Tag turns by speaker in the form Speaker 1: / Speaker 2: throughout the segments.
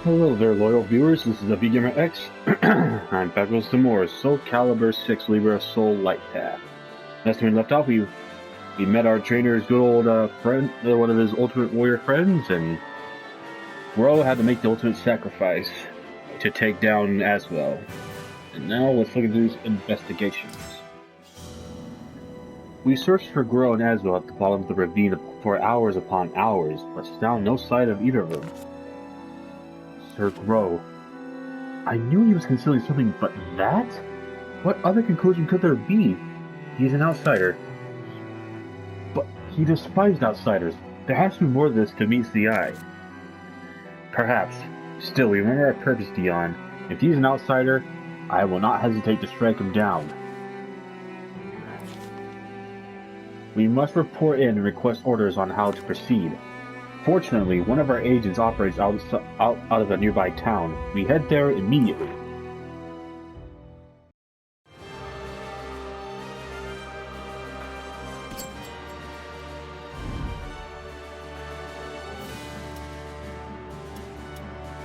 Speaker 1: Hello there, loyal viewers. This is the Gamer X. I'm back with some more SoulCalibur VI Libra of Soul Light Path. Last time we left off, we met our trainer's good old friend, one of his ultimate warrior friends, and Bro had to make the ultimate sacrifice to take down Aswell. And now let's look into these investigations. We searched for Gro and Aswell at the bottom of the ravine for hours upon hours, but found no sight of either of them. Sir Gro. I knew he was concealing something, but that? What other conclusion could there be? He's an outsider. But he despised outsiders. There has to be more to this to meet the eye. Perhaps. Still, we remember our purpose, Dion. If he's an outsider, I will not hesitate to strike him down. We must report in and request orders on how to proceed. Fortunately, one of our agents operates out of a nearby town. We head there immediately.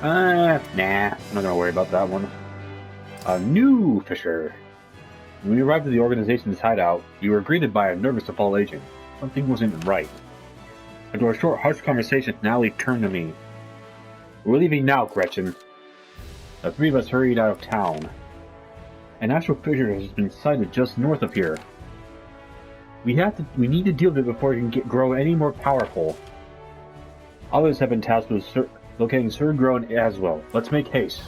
Speaker 1: Nah, I'm not gonna worry about that one. A new Fisher. When we arrived at the organization's hideout, we were greeted by a nervous of all agent. Something wasn't right. After a short, harsh conversation, Natalie turned to me. We're leaving now, Gretchen. The three of us hurried out of town. An actual fissure has been sighted just north of here. We need to deal with it before it can grow any more powerful. Others have been tasked with locating Sir Gro and Aswell. Let's make haste.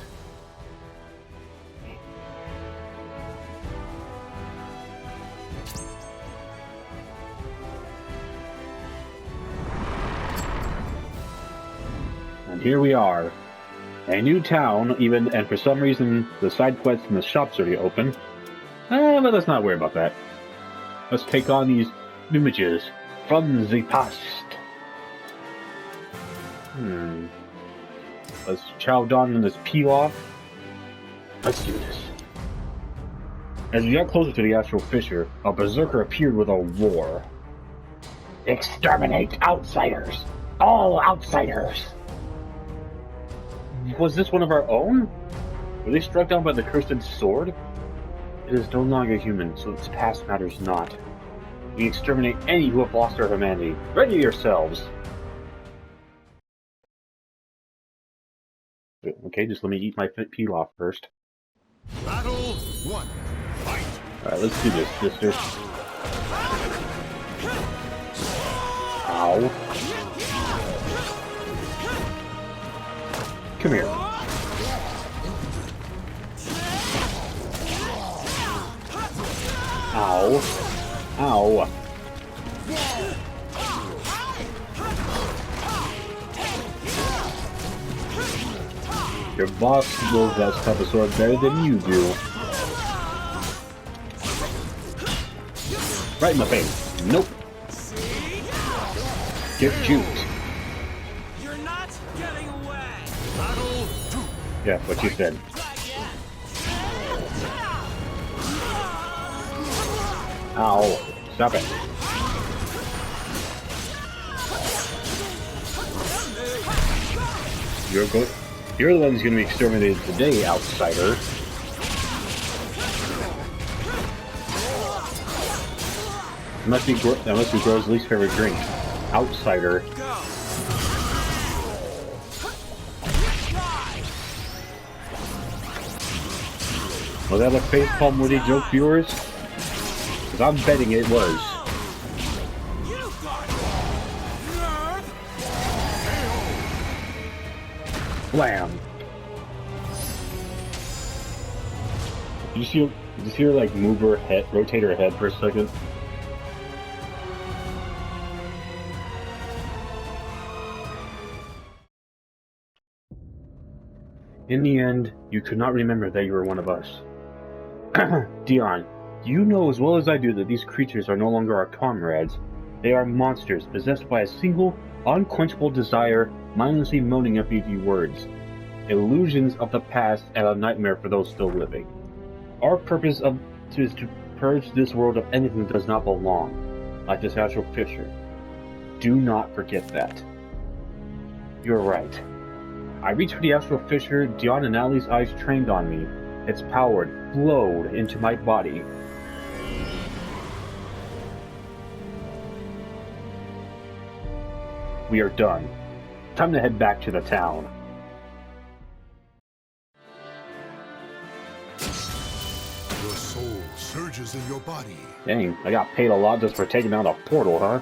Speaker 1: Here we are. A new town, and for some reason, the side quests and the shops are open. But let's not worry about that. Let's take on these images from the past. Let's chow down on this peel off. Let's do this. As we got closer to the actual fissure, a berserker appeared with a roar. Exterminate outsiders! All outsiders! Was this one of our own? Were they struck down by the cursed sword? It is no longer human, so its past matters not. We exterminate any who have lost their humanity. Ready yourselves! Okay, just let me eat my peel off first.
Speaker 2: Battle 1. Fight!
Speaker 1: Alright, let's do this, sister. Ow. Come here. Ow. Ow. Your boss knows that type of sword better than you do. Right in the face. Nope. Get juked. Yeah, what you said. Ow. Stop it. You're the one who's going to be exterminated today, outsider. That must be Gro's least favorite drink. Outsider. Was that a facepalm worthy joke, viewers? Because I'm betting it was. Blam! Did you see her like move her head, rotate her head for a second? In the end, you could not remember that you were one of us. Dion, you know as well as I do that these creatures are no longer our comrades. They are monsters possessed by a single, unquenchable desire, mindlessly moaning empty words. Illusions of the past and a nightmare for those still living. Our purpose is to purge this world of anything that does not belong, like this actual fissure. Do not forget that. You're right. I reached for the astral fissure. Dion and Ali's eyes trained on me. Its power flowed into my body. We are done. Time to head back to the town.
Speaker 2: Your soul surges in your body.
Speaker 1: Dang, I got paid a lot just for taking down a portal, huh?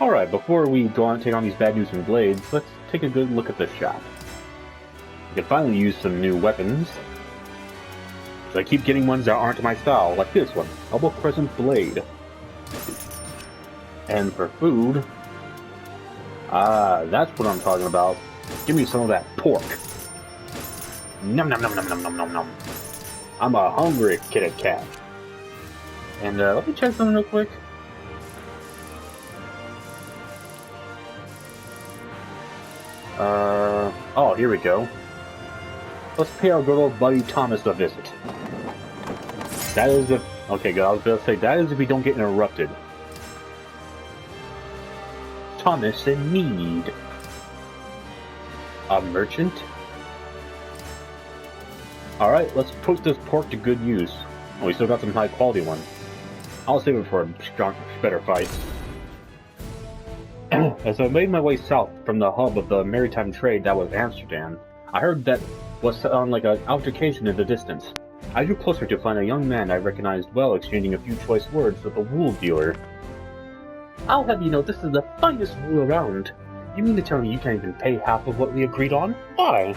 Speaker 1: Alright, before we go on and take on these bad news and blades, let's take a good look at this shop. We can finally use some new weapons. So I keep getting ones that aren't my style, like this one, Double Crescent Blade. And for food, that's what I'm talking about. Give me some of that pork. Nom nom nom nom nom nom nom nom. I'm a hungry kitty cat. And let me check something real quick. Oh, here we go. Let's pay our good old buddy Thomas a visit. That is if... Okay, good. I was about to say, that is if we don't get interrupted. Thomas in need. A merchant? Alright, let's put this pork to good use. Oh, we still got some high quality ones. I'll save it for a strong, better fight. As I made my way south from the hub of the maritime trade that was Amsterdam, I heard that was sound like an altercation in the distance. I drew closer to find a young man I recognized well exchanging a few choice words with a wool dealer. I'll have you know this is the finest wool around. You mean to tell me you can't even pay half of what we agreed on? Why?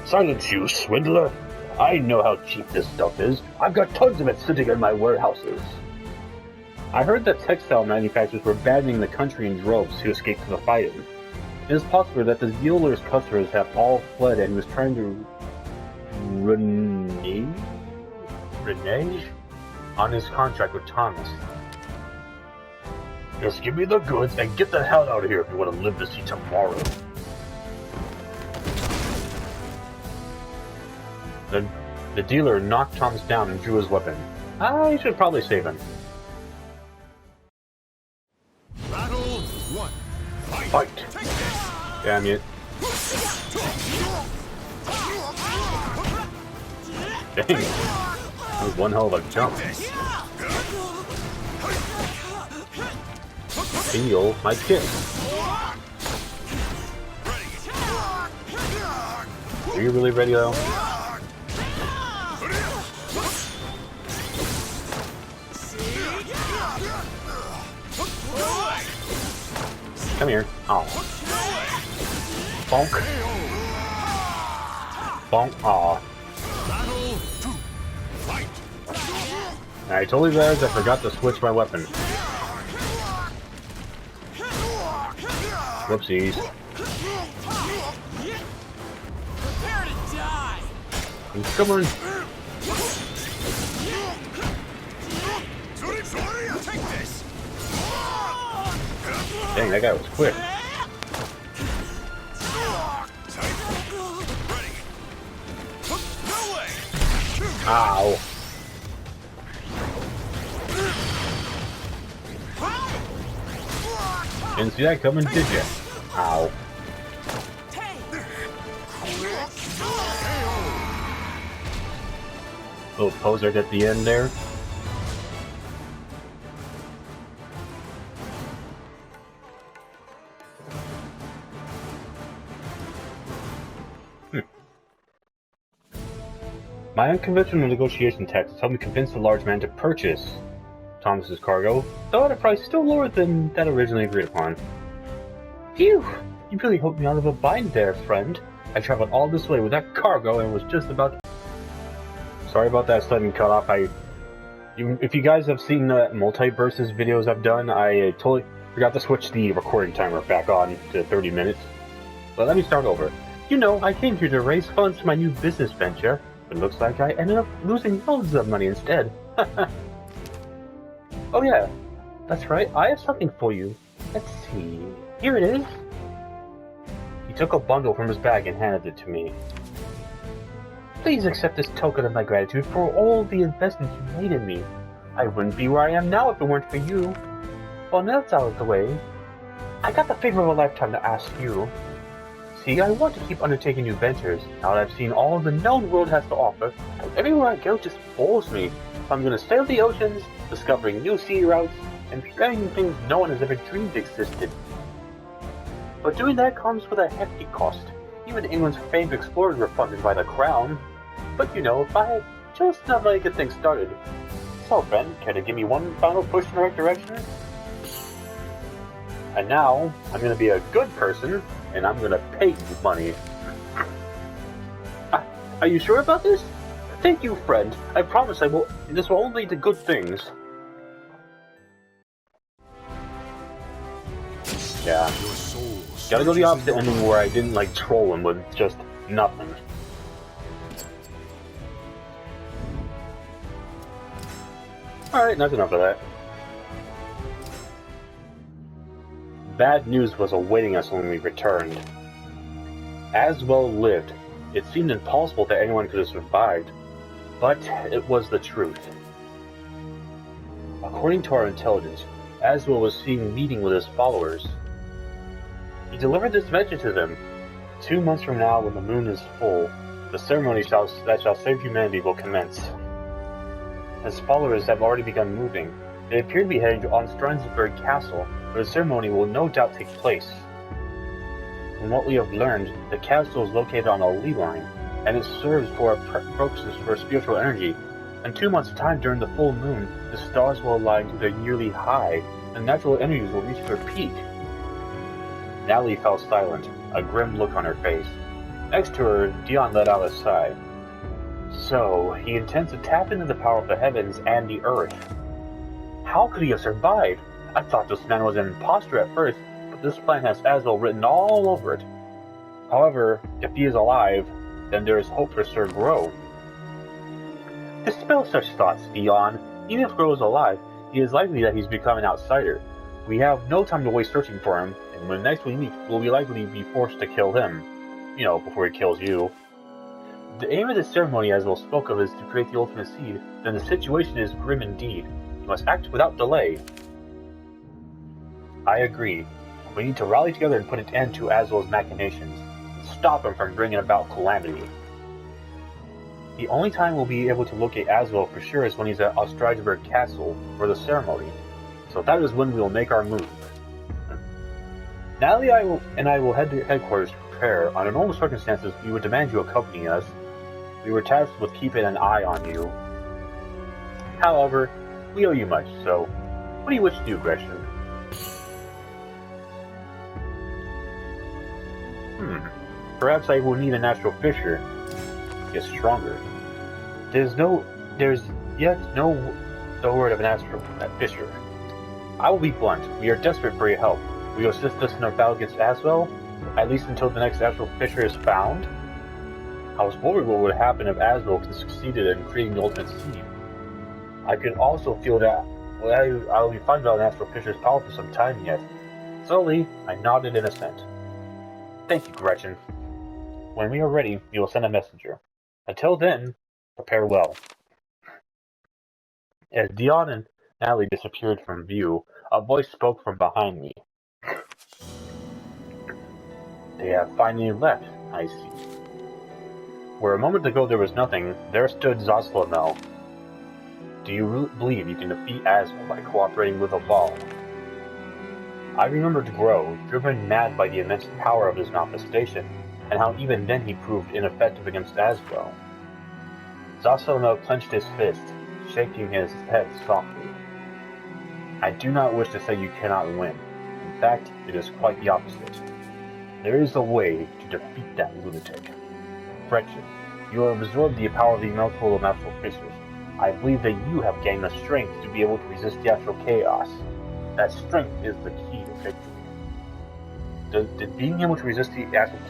Speaker 1: Silence, you swindler! I know how cheap this stuff is. I've got tons of it sitting in my warehouses. I heard that textile manufacturers were abandoning the country in droves to escape to the fighting. It is possible that the dealer's customers have all fled and he was trying to renege on his contract with Thomas. Just give me the goods and get the hell out of here if you want to live to see tomorrow. The dealer knocked Thomas down and drew his weapon. I should probably save him.
Speaker 2: Battle 1.
Speaker 1: Fight! Damn it. Dang. That was one hell of a jump. Feel my kick. Are you really ready though? Come here. Oh. Bonk. Bonk. Aw. I totally realized I forgot to switch my weapon. Whoopsies. Come on. Dang, that guy was quick. Ow. Didn't see that coming, did ya? Ow. Little poser at the end there. My unconventional negotiation tactics helped me convince the large man to purchase Thomas's cargo, though at a price still lower than that originally agreed upon. Phew! You really helped me out of a bind there, friend. I traveled all this way with that cargo and was just about to... Sorry about that sudden cutoff. If you guys have seen the multiverses videos I've done, I totally forgot to switch the recording timer back on to 30 minutes. But let me start over. You know, I came here to raise funds for my new business venture. It looks like I ended up losing loads of money instead. Oh yeah, that's right, I have something for you. Let's see, here it is. He took a bundle from his bag and handed it to me. Please accept this token of my gratitude for all the investments you made in me. I wouldn't be where I am now if it weren't for you.
Speaker 3: Well, now that's out of the way, I got the favor of a lifetime to ask you. See, I want to keep undertaking new ventures, now that I've seen all the known the world has to offer, and everywhere I go just bores me. So I'm going to sail the oceans, discovering new sea routes, and trying things no one has ever dreamed existed. But doing that comes with a hefty cost. Even England's famed explorers were funded by the crown. But you know, if I had just enough money to get things started. So friend, care to give me one final push in the right direction? And now, I'm going to be a good person, and I'm going to pay you money. Are you sure about this? Thank you, friend. I promise this will only lead to good things. Yeah. Gotta go the opposite ending where I didn't troll him with just nothing. Alright, that's enough of that. Bad news was awaiting us when we returned. Aswell lived. It seemed impossible that anyone could have survived, but it was the truth. According to our intelligence, Aswell was seen meeting with his followers. He delivered this message to them. 2 months from now, when the moon is full, the ceremony that shall save humanity will commence. His followers have already begun moving. They appear to be heading on Strasbourg Castle, where the ceremony will no doubt take place. From what we have learned, the castle is located on a ley line, and it serves for purposes for spiritual energy. In 2 months' time during the full moon, the stars will align to their yearly high, and natural energies will reach their peak. Natalie fell silent, a grim look on her face. Next to her, Dion let out a sigh. So, he intends to tap into the power of the heavens and the earth. How could he have survived? I thought this man was an imposter at first, but this plan has Aswell written all over it. However, if he is alive, then there is hope for Sir Grow. Dispel such thoughts, Dion. Even if Grow is alive, it is likely that he's become an outsider. We have no time to waste searching for him, and when next we meet, we'll be likely to be forced to kill him. You know, before he kills you. The aim of this ceremony, as Aswell spoke of, is to create the ultimate seed. Then the situation is grim indeed. You must act without delay. I agree. We need to rally together and put an end to Aswell's machinations, and stop him from bringing about calamity. The only time we'll be able to locate Aswell for sure is when he's at Strasbourg Castle for the ceremony. So that is when we will make our move. Natalie and I will head to headquarters to prepare. Under normal circumstances, we would demand you accompany us. We were tasked with keeping an eye on you. However, we owe you much, so what do you wish to do, Gretchen? Perhaps I will need a natural fissure to get stronger. There's yet no word of an natural fissure. I will be blunt. We are desperate for your help. Will you assist us in our battle against Aswell, at least until the next natural fissure is found? I was worried what would happen if Aswell succeeded in creating the ultimate seed. I could also feel that I will be finding out natural fissure's power for some time yet. Slowly, I nodded in assent. Thank you, Gretchen. When we are ready, we will send a messenger. Until then, prepare well. As Dion and Natalie disappeared from view, a voice spoke from behind me. They have finally left, I see. Where a moment ago there was nothing, there stood Zoslamel. Do you believe you can defeat Aswell by cooperating with a ball? I remembered Grow, driven mad by the immense power of his manifestation, and how even then he proved ineffective against Aswell. Zoslamel clenched his fist, shaking his head softly. I do not wish to say you cannot win. In fact, it is quite the opposite. There is a way to defeat that lunatic. Gretchen, you have absorbed the power of the multiple natural fissures. I believe that you have gained the strength to be able to resist the astral chaos. That strength is the key to victory. Did being able to resist the astral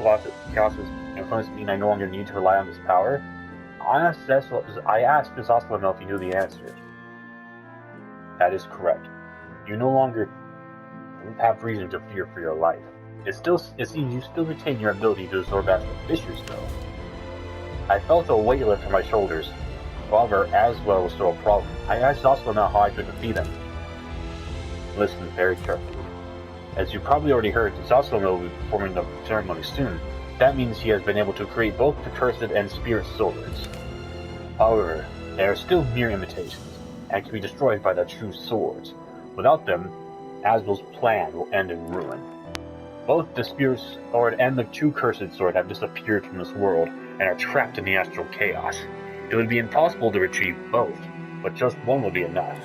Speaker 3: chaos's influence mean I no longer need to rely on this power? I asked Zoslamel if he knew the answer. That is correct. You no longer have reason to fear for your life. It seems you still retain your ability to absorb astral fissures, though. I felt a weight lift from my shoulders. However, Aswell was still a problem. I asked Zoslamel how I could defeat him. Listen very carefully. As you probably already heard, Zaslav will be performing the ceremony soon. That means he has been able to create both the Cursed and Spirit swords. However, they are still mere imitations, and can be destroyed by the true swords. Without them, Asbel's plan will end in ruin. Both the Spirit Sword and the true Cursed Sword have disappeared from this world, and are trapped in the astral chaos. It would be impossible to retrieve both, but just one will be enough.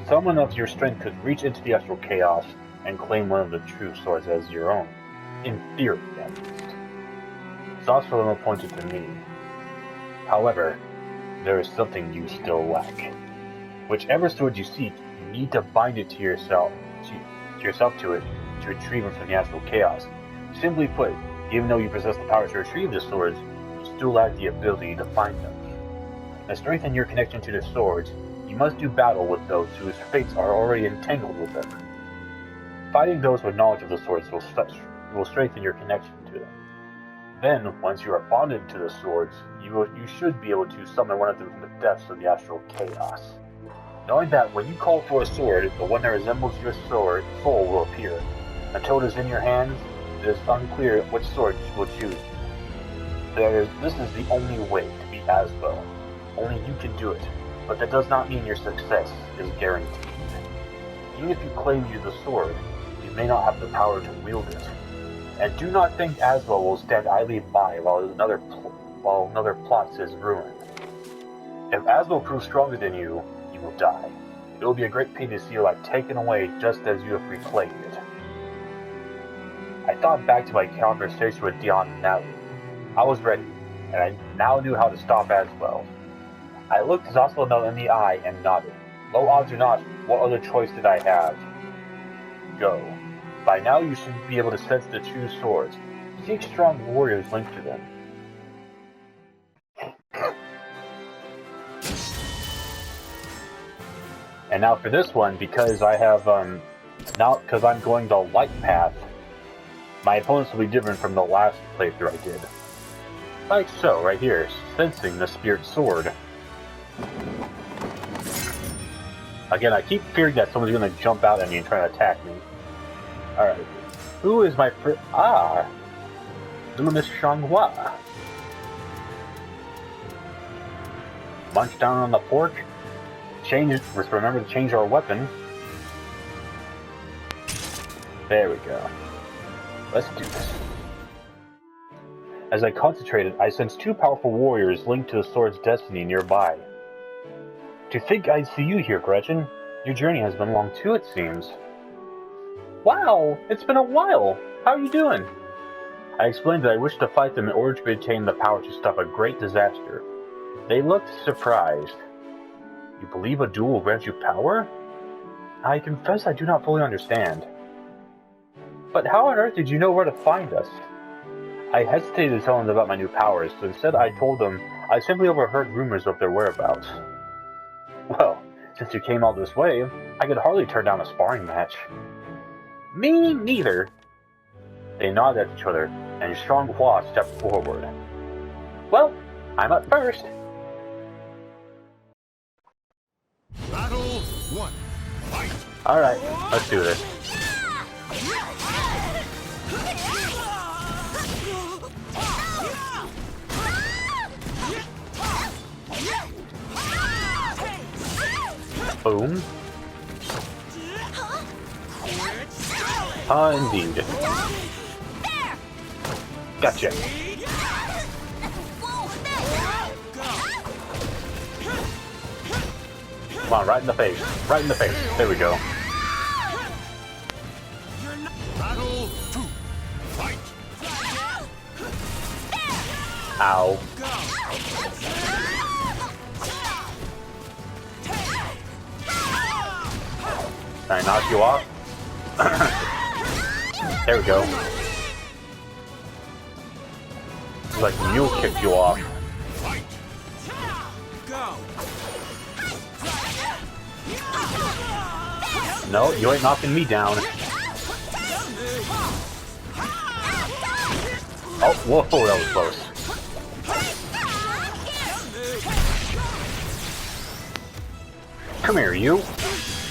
Speaker 3: Someone of your strength could reach into the astral chaos and claim one of the true swords as your own. In theory, at least. Zaslav pointed to me. However, there is something you still lack. Whichever sword you seek, you need to bind it to yourself to it to retrieve it from the astral chaos. Simply put, even though you possess the power to retrieve the swords, you still lack the ability to find them. To strengthen your connection to the swords, you must do battle with those whose fates are already entangled with them. Fighting those with knowledge of the swords will strengthen your connection to them. Then, once you are bonded to the swords, you should be able to summon one of them from the depths of the astral chaos. Knowing that when you call for a sword, the one that resembles your soul will appear. Until it is in your hands, it is unclear which sword you will choose. This is the only way to beat Asbel. Only you can do it, but that does not mean your success is guaranteed. Even if you claim you the sword, you may not have the power to wield it. And do not think Asbel will stand idly by while another plots his ruin. If Asbel proves stronger than you, you will die. It will be a great pity to see your life taken away just as you have reclaimed it. I thought back to my conversation with Dion and Natalie. I was ready, and I now knew how to stop Asbel. I looked Zaslav in the eye and nodded. Low odds or not, what other choice did I have? Go. By now you should be able to sense the true swords. Seek strong warriors linked to them. And now for this one, because I have, because I'm going the light path, my opponents will be different from the last playthrough I did. Like so, right here, sensing the Spirit Sword. Again, I keep fearing that someone's going to jump out at me and try to attack me. Alright. Who is my first... Ah! Luminous Changhua. Munch down on the pork. Remember to change our weapon. There we go. Let's do this. As I concentrated, I sensed two powerful warriors linked to the sword's destiny nearby. To think I'd see you here, Gretchen. Your journey has been long too, it seems. Wow, it's been a while. How are you doing? I explained that I wished to fight them in order to retain the power to stop a great disaster. They looked surprised. You believe a duel will grant you power? I confess I do not fully understand. But how on earth did you know where to find us? I hesitated to tell them about my new powers, so instead I told them I simply overheard rumors of their whereabouts. Well, since you came all this way, I could hardly turn down a sparring match. Me neither. They nodded at each other, and Changhua stepped forward. Well, I'm up first.
Speaker 2: Battle 1. Fight.
Speaker 3: Alright, let's do this. Boom. Indeed. Gotcha. Come on, right in the face. Right in the face. There we go.
Speaker 2: Battle 2. Fight.
Speaker 3: Ow. Can I knock you off? There we go. It's like mule kicked you off. No, you ain't knocking me down. Oh, whoa, that was close. Come here, you.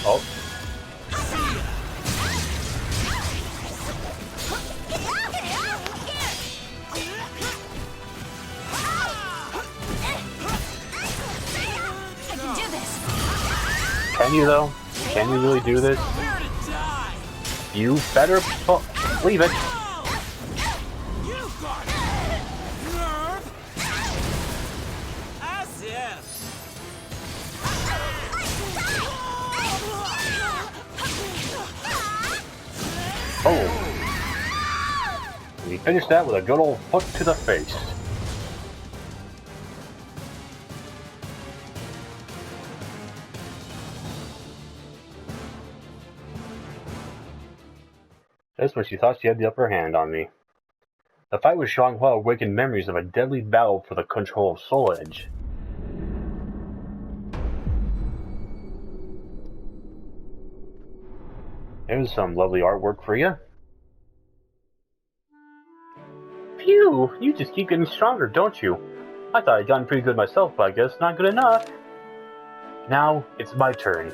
Speaker 3: Oh, you, though? Can you really do this? You better leave it. Oh. And he finished that with a good old foot to the face. Just when she thought she had the upper hand on me. The fight with Xianghua awakened memories of a deadly battle for the control of Soul Edge. There's some lovely artwork for you. Phew, you just keep getting stronger, don't you? I thought I'd gotten pretty good myself, but I guess not good enough. Now, it's my turn.